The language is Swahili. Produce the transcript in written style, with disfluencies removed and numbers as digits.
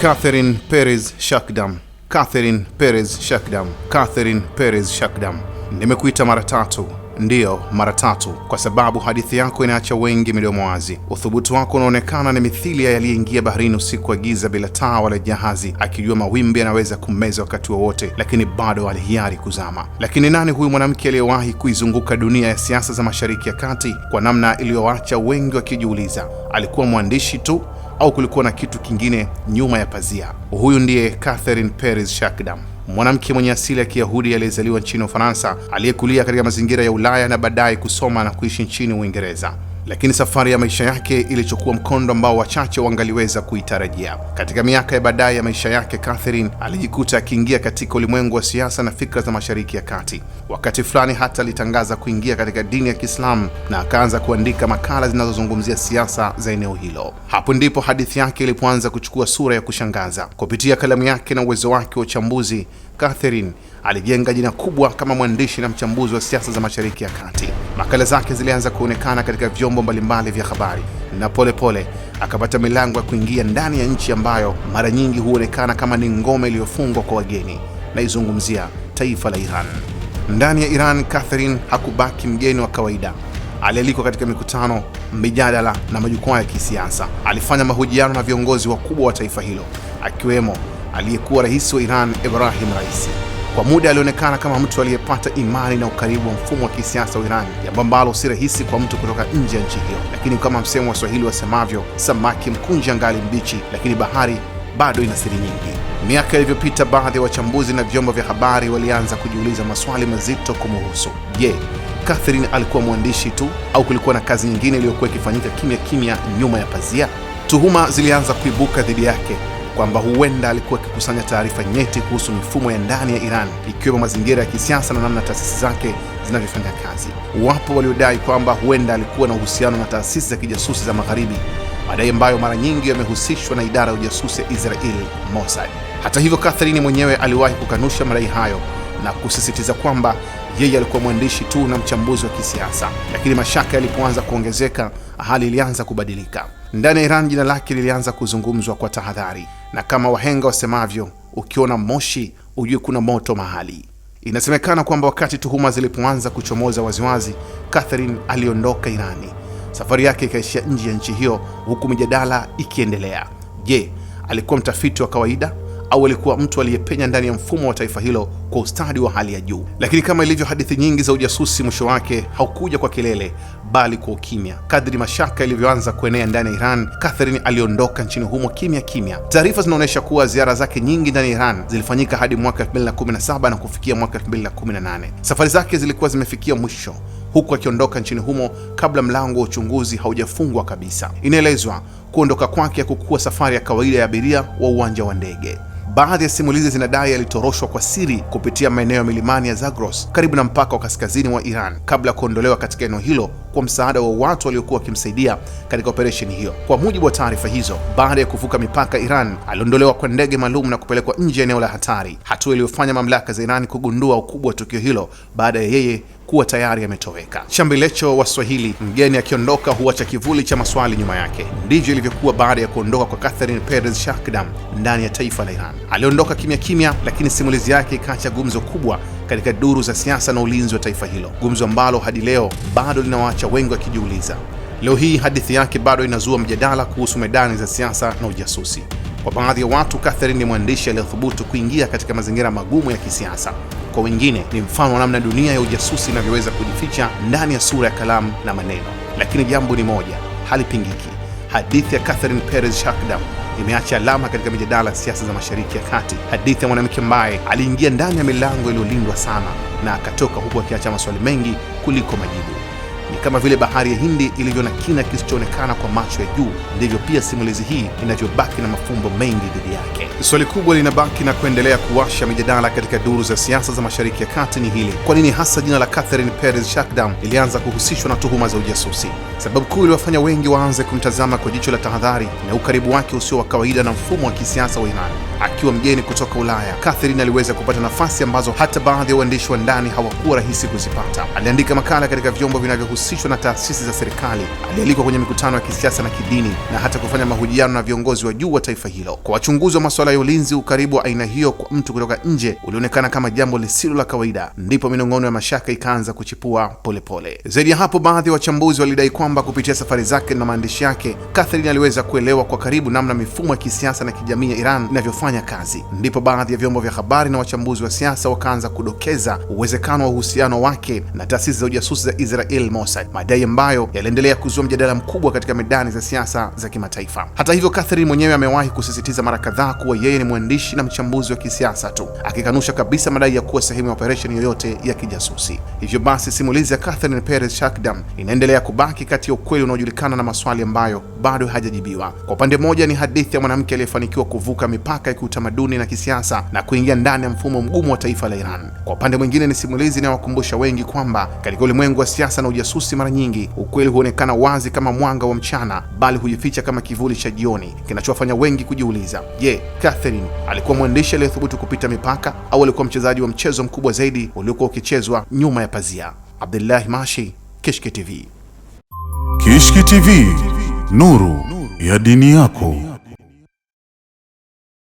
Catherine Perez Shakdam. Catherine Perez Shakdam. Catherine Perez Shakdam. Nimekuita mara tatu. Ndiyo, mara tatu, kwa sababu hadithi yako inaacha wengi midomo wazi. Uthubutu wako unaonekana ni mithili ya aliyeingia baharini usiku wa giza bila taa wala jahazi, akijua mawimbi yanaweza kummeza wakati wowote, lakini bado alihiari kuzama. Lakini nani huyu mwanamke aliyewahi kuizunguka dunia ya siasa za Mashariki ya Kati kwa namna iliyoacha wengi wakijiuliza, alikuwa mwandishi tu au kulikuwa na kitu kingine nyuma ya pazia? Huyu ndiye Catherine Perez Shakdam, mwanamke mwenye asili ya Kiyahudi aliyezaliwa nchini Ufaransa, aliyekulia katika mazingira ya Ulaya na baadaye kusoma na kuishi nchini Uingereza. Lakini safari ya maisha yake ilichukua mkondo ambao wachache wangaliweza kuitarajia. Katika miaka ya baadaye ya maisha yake, Catherine alijikuta akiingia katika ulimwengu wa siasa na fikra za Mashariki ya Kati. Wakati fulani hata alitangaza kuingia katika dini ya Kiislamu na akaanza kuandika makala zinazozungumzia siasa za eneo hilo. Hapo ndipo hadithi yake ilipoanza kuchukua sura ya kushangaza. Kupitia kalamu yake na uwezo wake wa uchambuzi, Catherine alijenga jina kubwa kama mwandishi na mchambuzi wa siasa za Mashariki ya Kati. Makala zake zilianza kuonekana katika vyombo mbalimbali vya habari na pole akapata milango ya kuingia ndani ya nchi ambayo mara nyingi huonekana kama ni ngome iliyofungwa kwa wageni. Naizungumzia taifa la Iran. Ndani ya Iran, Catherine hakubaki mgeni wa kawaida. Alialikwa katika mikutano, mijadala na majukwaa ya kisiasa. Alifanya mahojiano na viongozi wakubwa wa taifa hilo, akiwemo aliyekuwa rais wa Iran Ebrahim Raisi. Kwa muda alionekana kama mtu aliyepata imani na ukaribu wa mfumo wa kisiasa wa Iran, jambo ambalo si rahisi kwa mtu kutoka nje ya nchi hiyo. Lakini kama msemo wa Swahili wasemavyo, samaki mkunje angali mbichi, lakini bahari bado ina siri nyingi. Miaka ilivyopita, baadhi ya wachambuzi na vyombo vya habari walianza kujiuliza maswali mazito kumhusu. Je, Catherine alikuwa mwandishi tu au kulikuwa na kazi nyingine iliyokuwa ikifanyika kimya kimya nyuma ya pazia? Tuhuma zilianza kuibuka dhidi yake kwamba huenda alikuwa akikusanya taarifa nyeti kuhusu mifumo ya ndani ya Iran, ikiwemo mazingira ya kisiasa na namna taasisi zake zinavyofanya kazi. Wapo waliodai kwamba huenda alikuwa na uhusiano na taasisi za kijasusi za Magharibi, madai ambayo mara nyingi yamehusishwa na idara ya ujasusi ya Israeli, Mossad. Hata hivyo, Catherine mwenyewe aliwahi kukanusha madai hayo na kusisitiza kwamba yeye alikuwa mwandishi tu na mchambuzi wa kisiasa. Lakini mashaka yalipoanza kuongezeka, hali ilianza kubadilika. Ndani ya Iran jina lake lilianza kuzungumzwa kwa tahadhari, na kama wahenga wasemavyo, ukiona moshi ujue kuna moto mahali. Inasemekana kwamba wakati tuhuma zilipoanza kuchomoza waziwazi, Catherine aliondoka Irani. Safari yake ikaishia nje ya nchi hiyo, huku mijadala ikiendelea. Je, alikuwa mtafiti wa kawaida au alikuwa mtu aliyepenya ndani ya mfumo wa taifa hilo kwa ustadi wa hali ya juu? Lakini kama ilivyo hadithi nyingi za ujasusi, mwisho wake haukuja kwa kelele, bali kwa ukimya. Kadri mashaka ilivyoanza kuenea ndani ya Iran, Catherine aliondoka nchini humo kimya kimya. Taarifa zinaonyesha kuwa ziara zake nyingi ndani ya Iran zilifanyika hadi mwaka 2017 na kufikia mwaka 2018. Safari zake zilikuwa zimefikia mwisho, huku akiondoka nchini humo kabla mlango wa uchunguzi haujafungwa kabisa. Inaelezwa kuondoka kwake hakukuwa safari ya kawaida ya abiria wa uwanja wa ndege. Baadhi ya simulizi zinadai alitoroshwa kwa siri kupitia maeneo ya milimani ya Zagros karibu na mpaka wa kaskazini wa Iran, kabla ya kuondolewa katika eneo hilo kwa msaada wa watu waliokuwa wakimsaidia katika operesheni hiyo. Kwa mujibu wa taarifa hizo, baada ya kuvuka mipaka Iran, aliondolewa kwa ndege maalum na kupelekwa nje ya eneo la hatari, hatua iliyofanya mamlaka za Iran kugundua ukubwa wa tukio hilo baada ya yeye kuwa tayari ametoweka. Shambilecho wa Swahili, mgeni akiondoka huacha kivuli cha maswali nyuma yake. Ndivyo ilivyokuwa baada ya kuondoka kwa Catherine Perez Shakdam ndani ya taifa la Iran. Aliondoka kimya kimya, lakini simulizi yake ikaacha gumzo kubwa katika duru za siasa na ulinzi wa taifa hilo, gumzo ambalo hadi leo bado linawaacha wengi wakijiuliza. Leo hii hadithi yake bado inazua mjadala kuhusu medani za siasa na ujasusi. Kwa baadhi ya watu, Catherine ni mwandishi aliyethubutu kuingia katika mazingira magumu ya kisiasa. Kwa wengine ni mfano wa namna dunia ya ujasusi inavyoweza kujificha ndani ya sura ya kalamu na maneno. Lakini jambo ni moja, halipingiki: hadithi ya Catherine Perez Shakdam imeacha alama katika mijadala ya siasa za Mashariki ya Kati. Hadithi ya mwanamke ambaye aliingia ndani ya milango iliyolindwa sana na akatoka huku akiacha maswali mengi kuliko majibu. Ni kama vile bahari ya Hindi ilivyo na kina kisichoonekana kwa macho ya juu, ndivyo pia simulizi hii inavyobaki na mafumbo mengi dhidi yake. Swali kubwa linabaki na kuendelea kuwasha mijadala katika duru za siasa za Mashariki ya Kati ni hili: kwa nini hasa jina la Catherine Perez Shakdam ilianza kuhusishwa na tuhuma za ujasusi? Sababu kuu iliwafanya wengi waanze kumtazama kwa jicho la tahadhari na ukaribu wake usio wa kawaida na mfumo wa kisiasa wa Iran. akiwa mgeni kutoka Ulaya, Catherine aliweza kupata nafasi ambazo hata baadhi ya waandishi wa ndani hawakuwa rahisi kuzipata. Aliandika makala katika vyombo vinavyohusishwa na taasisi za serikali, alialikwa kwenye mikutano ya kisiasa na kidini, na hata kufanya mahojiano na viongozi wa juu wa taifa hilo. Kwa wachunguzi wa masuala ya ulinzi, ukaribu wa aina hiyo kwa mtu kutoka nje ulionekana kama jambo lisilo la kawaida. Ndipo minong'ono ya mashaka ikaanza kuchipua polepole. Zaidi ya hapo, baadhi ya wachambuzi walidai kwamba kupitia safari zake na maandishi yake, Catherine aliweza kuelewa kwa karibu namna mifumo ya kisiasa na kijamii ya Iran inavyofanya kazi. Ndipo baadhi ya vyombo vya habari na wachambuzi wa siasa wakaanza kudokeza uwezekano wa uhusiano wake na taasisi za ujasusi za Israel, Mossad, madai ambayo yaliendelea kuzua mjadala mkubwa katika medani za siasa za kimataifa. Hata hivyo, Catherine mwenyewe amewahi kusisitiza mara kadhaa kuwa yeye ni mwandishi na mchambuzi wa kisiasa tu, akikanusha kabisa madai ya kuwa sehemu ya operesheni yoyote ya kijasusi. Hivyo basi, simulizi ya Catherine Perez Shakdam inaendelea kubaki kati ya ukweli unaojulikana na maswali ambayo bado hajajibiwa. Kwa upande mmoja, ni hadithi ya mwanamke aliyefanikiwa kuvuka mipaka ya kiutamaduni na kisiasa na kuingia ndani ya mfumo mgumu wa taifa la Iran. Kwa upande mwingine, ni simulizi inayowakumbusha wengi kwamba katika ulimwengu wa siasa na ujasusi, mara nyingi ukweli huonekana wazi kama mwanga wa mchana, bali hujificha kama kivuli cha jioni, kinachowafanya wengi kujiuliza, je, Catherine alikuwa mwandishi aliyethubutu kupita mipaka, au alikuwa mchezaji wa mchezo mkubwa zaidi uliokuwa ukichezwa nyuma ya pazia? Abdullahi Mashi, Kishki TV. Kishki TV, nuru ya dini yako.